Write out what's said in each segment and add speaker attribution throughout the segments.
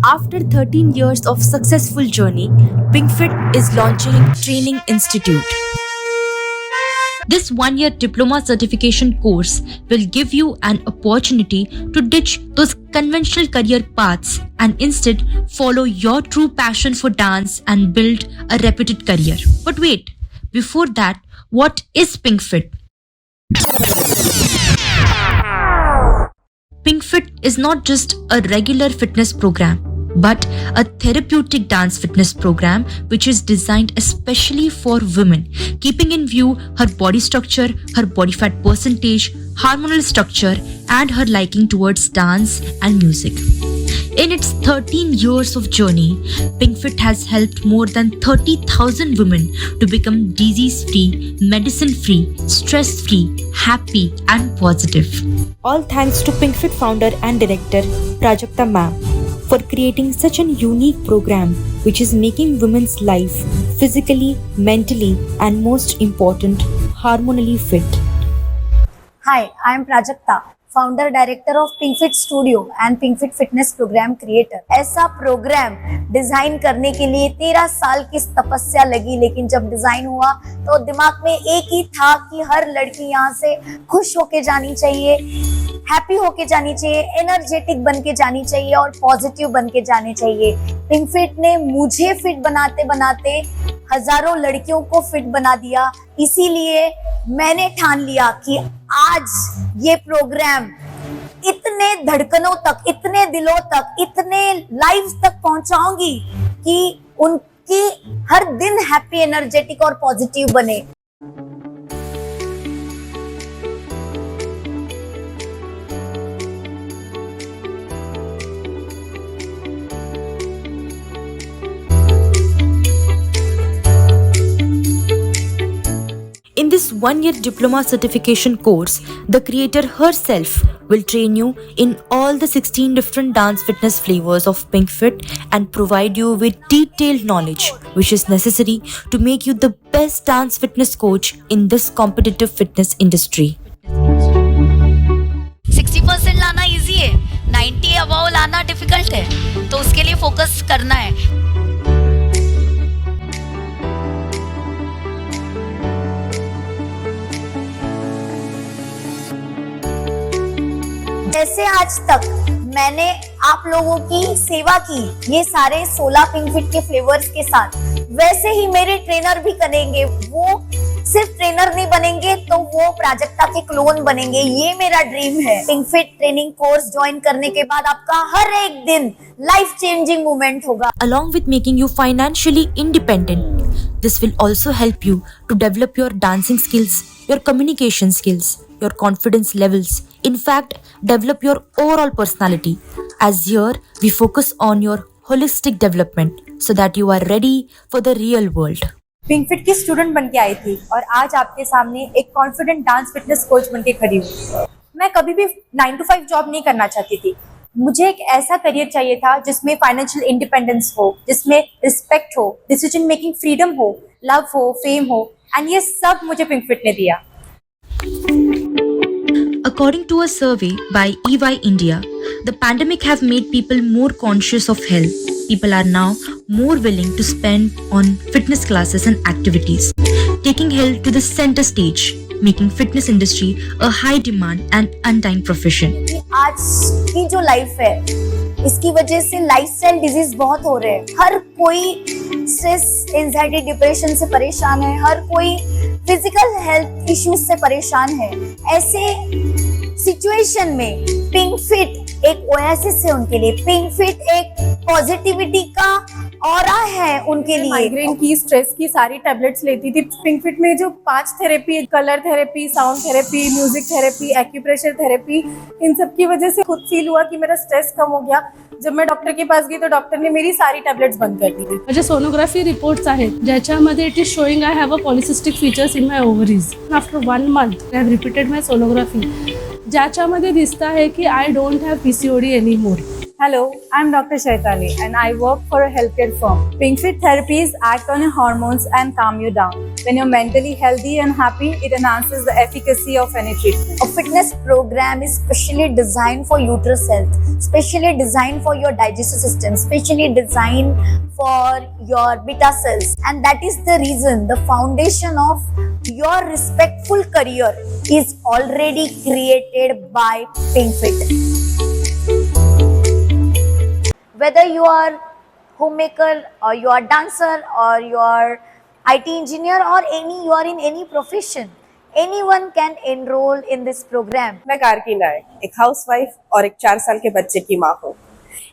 Speaker 1: After 13 years of successful journey, PinkFit is launching Training Institute. This one-year diploma certification course will give you an opportunity to ditch those conventional career paths and instead follow your true passion for dance and build a reputed career. But wait, before that, what is PinkFit? PinkFit is not just a regular fitness program, but a therapeutic dance fitness program which is designed especially for women, keeping in view her body structure, her body fat percentage, hormonal structure, and her liking towards dance and music. In its 13 years of journey, PinkFit has helped more than 30,000 women to become disease-free, medicine-free, stress-free, happy, and positive. All thanks to PinkFit founder and director Prajakta ma'am for creating such a unique program which is making women's life physically, mentally, and most important, hormonally fit.
Speaker 2: Hi, I am Prajakta, founder director of PinkFit Studio and PinkFit Fitness Program creator. ऐसा programme design करने के लिए 13 साल की तपस्या लगी, लेकिन जब डिजाइन हुआ तो दिमाग में एक ही था कि हर लड़की यहाँ से खुश होके जानी चाहिए, हैप्पी होके जानी चाहिए, एनर्जेटिक बन के जानी चाहिए और पॉजिटिव बन के जाने चाहिए। पिंकफिट ने मुझे फिट बनाते बनाते हजारों लड़कियों को फिट बना दिया। इसीलिए मैंने ठान लिया कि आज ये प्रोग्राम इतने धड़कनों तक, इतने दिलों तक, इतने लाइव्स तक पहुंचाऊंगी कि उनकी हर दिन हैप्पी, एनर्जेटिक और पॉजिटिव बने।
Speaker 1: In this one-year diploma certification course, the creator herself will train you in all the 16 different dance fitness flavors of PinkFit and provide you with detailed knowledge which is necessary to make you the best dance fitness coach in this competitive fitness industry.
Speaker 2: 60% लाना easy है, 90 above लाना difficult है, तो उसके लिए focus करना है। जैसे आज तक मैंने आप लोगों की सेवा की ये सारे 16 पिंकफिट के फ्लेवर्स के साथ, वैसे ही मेरे ट्रेनर भी करेंगे। वो सिर्फ ट्रेनर नहीं बनेंगे तो वो प्राजक्ता के क्लोन बनेंगे। ये मेरा ड्रीम है। पिंकफिट ट्रेनिंग कोर्स ज्वाइन करने के बाद आपका हर एक दिन लाइफ चेंजिंग मोमेंट होगा।
Speaker 1: Along with making you financially independent, this will also help you to develop your dancing skills, your communication skills, your confidence levels, in fact, develop your overall personality. As here, we focus on your holistic development so that you are ready for the real world.
Speaker 3: पिंकफिट की student बन के आई थी और आज आपके सामने एक confident dance fitness coach बन के खड़ी हूँ। मैं कभी भी 9 to 5 जॉब नहीं करना चाहती थी। मुझे एक ऐसा करियर चाहिए था जिसमें फाइनेंशियल इंडिपेंडेंस हो, जिसमें रिस्पेक्ट हो, डिसीजन मेकिंग फ्रीडम हो, लव हो, फेम हो, एंड ये सब मुझे पिंकफिट ने दिया।
Speaker 1: According to a survey by EY India, the pandemic have made people more conscious of health. People are now more willing to spend on fitness classes and activities, taking health to the center stage, making fitness industry a high demand and undying profession.
Speaker 2: आज की जो life है, इसकी वजह से lifestyle disease बहुत हो रहे हैं। हर कोई स्ट्रेस, एंजाइटी, डिप्रेशन से परेशान है। हर कोई फिजिकल हेल्थ इश्यूज से परेशान है। ऐसे सिचुएशन में पिंकफिट एक ओएसिस है उनके लिए। पिंकफिट एक पॉजिटिविटी का ऑरा है उनके लिए।
Speaker 3: माइग्रेन की, स्ट्रेस की सारी टैबलेट्स लेती थी। पिंकफिट में जो 5 therapy, colour therapy, sound therapy, music therapy, acupressure therapy, इन सब की वजह से खुद फील हुआ कि मेरा स्ट्रेस कम हो गया। जब मैं डॉक्टर के पास गई तो डॉक्टर ने मेरी सारी टॅब्लेट्स बंद कर दी।
Speaker 4: माझे सोनोग्राफी रिपोर्ट्स आहेत ज्याच्यामध्ये it is showing I have a polycystic features in my ovaries. After 1 month I have repeated my sonography ज्याच्यामध्ये दिसत आहे की I don't have PCOD anymore.
Speaker 5: Hello, I'm Dr. Shaitali and I work for a healthcare firm. PinkFit therapies act on your hormones and calm you down. When you're mentally healthy and happy, it enhances the efficacy of any treatment.
Speaker 2: A fitness program is specially designed for uterus health, specially designed for your digestive system, specially designed for your beta cells. And that is the reason the foundation of your respectful career is already created by PinkFit. Whether you are homemaker or you are dancer or you are IT engineer or you are in any profession, anyone can enroll in this program.
Speaker 6: मैं कारकी नायक, एक housewife और एक 4 साल के बच्चे की माँ हूँ।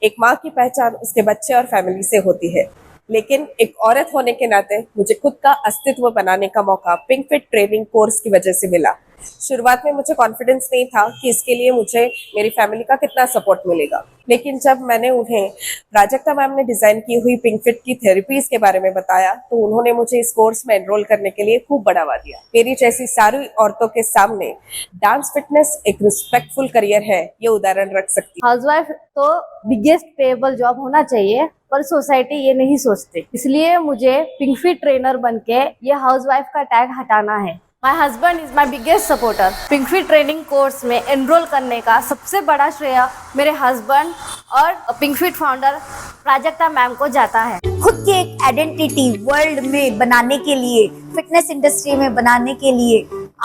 Speaker 6: एक माँ की पहचान उसके बच्चे और फैमिली से होती है, लेकिन एक औरत होने के नाते मुझे खुद का अस्तित्व बनाने का मौका पिंकफिट ट्रेनिंग कोर्स की वजह से मिला। शुरुआत में मुझे कॉन्फिडेंस नहीं था कि इसके लिए मुझे मेरी फैमिली का कितना सपोर्ट मिलेगा, लेकिन जब मैंने उन्हें प्राजक्ता मैम ने डिजाइन की हुई पिंकफिट की थेरेपीज के बारे में बताया तो उन्होंने मुझे इस कोर्स में एनरोल करने के लिए खूब बढ़ावा दिया। मेरी जैसी सारी औरतों के सामने डांस फिटनेस एक रिस्पेक्टफुल करियर है, ये उदाहरण रख सकती है।
Speaker 7: हाउसवाइफ तो बिगेस्ट पेएबल जॉब होना चाहिए, पर सोसाइटी ये नहीं सोचती। इसलिए मुझे पिंकफिट ट्रेनर बनके ये हाउसवाइफ का टैग हटाना है। My husband is my biggest supporter. PinkFit training course में एनरोल करने का सबसे बड़ा श्रेय मेरे हस्बैंड और पिंकफिट फाउंडर प्राजक्ता मैम को जाता है।
Speaker 2: खुद की एक आइडेंटिटी वर्ल्ड में बनाने के लिए, फिटनेस इंडस्ट्री में बनाने के लिए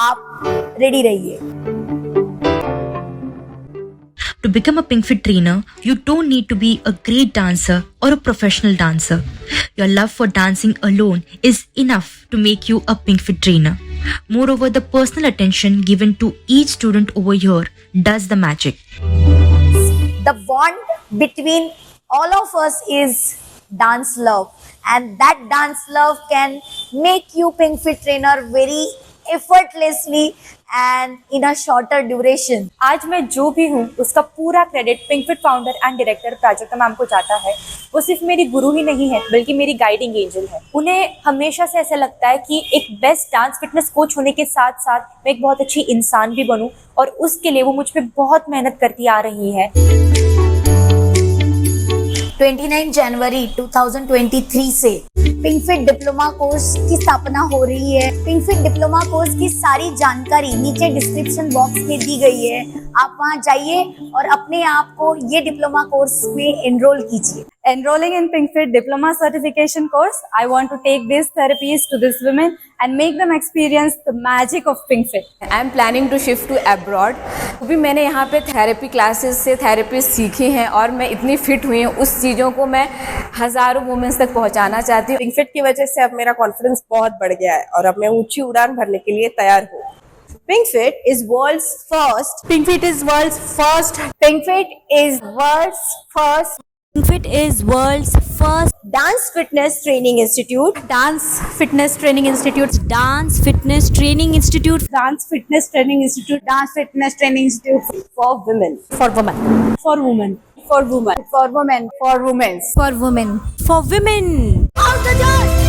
Speaker 2: आप रेडी रहिए।
Speaker 1: To become a PinkFit trainer, you don't need to be a great dancer or a professional dancer. Your love for dancing alone is enough to make you a PinkFit trainer. Moreover, the personal attention given to each student over here does the magic.
Speaker 2: The bond between all of us is dance love, and that dance love can make you PinkFit trainer very effortlessly and in a shorter duration.
Speaker 3: आज मैं जो भी हूँ उसका पूरा credit PinkFit founder and director Prajakta ma'am को जाता है। वो सिर्फ मेरी गुरु ही नहीं है बल्कि मेरी गाइडिंग एंजल है। उन्हें हमेशा से ऐसा लगता है कि एक बेस्ट डांस फिटनेस कोच होने के साथ साथ मैं एक बहुत अच्छी इंसान भी बनूं, और उसके लिए वो मुझ पे बहुत मेहनत करती आ रही है।
Speaker 2: 29 जनवरी 2023 से पिंकफिट डिप्लोमा कोर्स की स्थापना हो रही है। पिंकफिट डिप्लोमा कोर्स की सारी जानकारी नीचे डिस्क्रिप्शन बॉक्स में दी गई है। आप वहां जाइए और अपने आप को ये डिप्लोमा कोर्स में एनरोल कीजिए।
Speaker 5: Enrolling in PinkFit Diploma Certification course, I want to take these therapies to these women and make them experience the magic of PinkFit.
Speaker 8: I am planning to shift to abroad. भी मैंने यहाँ पे therapy classes से therapy सीखी हैं और मैं इतनी फिट हुई हूँ, उस चीज़ों को मैं हज़ारों वुमेन्स तक पहुँचाना चाहती हूँ।
Speaker 6: पिंकफिट की वजह से अब मेरा कॉन्फिडेंस बहुत बढ़ गया है और अब मैं ऊंची उड़ान भरने के लिए तैयार हूँ।
Speaker 3: PinkFit is world's first.
Speaker 7: PinkFit is world's first.
Speaker 3: PinkFit is world's first
Speaker 7: PinkFit is world's first
Speaker 3: dance fitness training institute.
Speaker 7: Dance fitness training institute. Dance fitness training institute.
Speaker 5: Dance Fitness Training Institute.
Speaker 2: Dance Fitness Training Institute
Speaker 3: For women.
Speaker 7: For women.
Speaker 5: For women.
Speaker 3: For women.
Speaker 2: for women,
Speaker 3: For women.
Speaker 7: For women. For women.
Speaker 2: out the door.